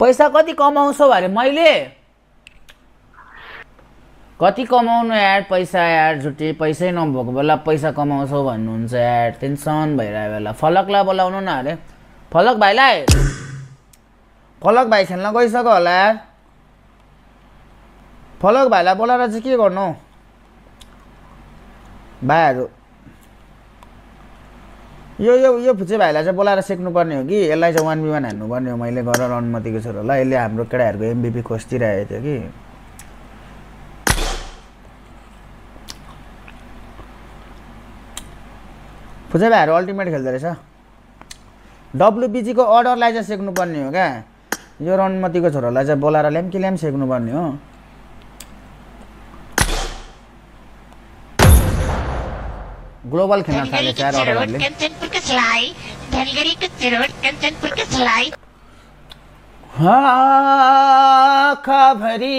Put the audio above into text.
पैसा कति कमाउँछौ अरे मैले कति कमाउनु यार पैसा यार झुटी पैसै नभएको बेला पैसा कमाउँछौ भन्नुहुन्छ यार टेन्सन भइरहेको बेला फलकलाई बोलाउनु न अरे फलक भाइलाई फलक भाइ खेल्न गइसक्यो होला यार फलक भाइलाई बोलाएर चाहिँ के गर्नु भाइहरू यो फुचे भाइलाई चाहिँ बोलाएर सिक्नुपर्ने हो कि यसलाई चाहिँ 1v1 हान्नुपर्ने हो मैले गरेर अनुमतिको छोरालाई यसले हाम्रो केटाहरूको एमबिपी खोजिरहेको थियो कि फुचे भाइहरू अल्टिमेट खेल्दो रहेछ डब्लुबिजीको अर्डरलाई चाहिँ सिक्नुपर्ने हो क्या यो रणमतीको छोरालाई चाहिँ बोलाएर ल्याम सिक्नुपर्ने हो ग्लोबल खेल्न थाले चार अर्डरले आँखाभरि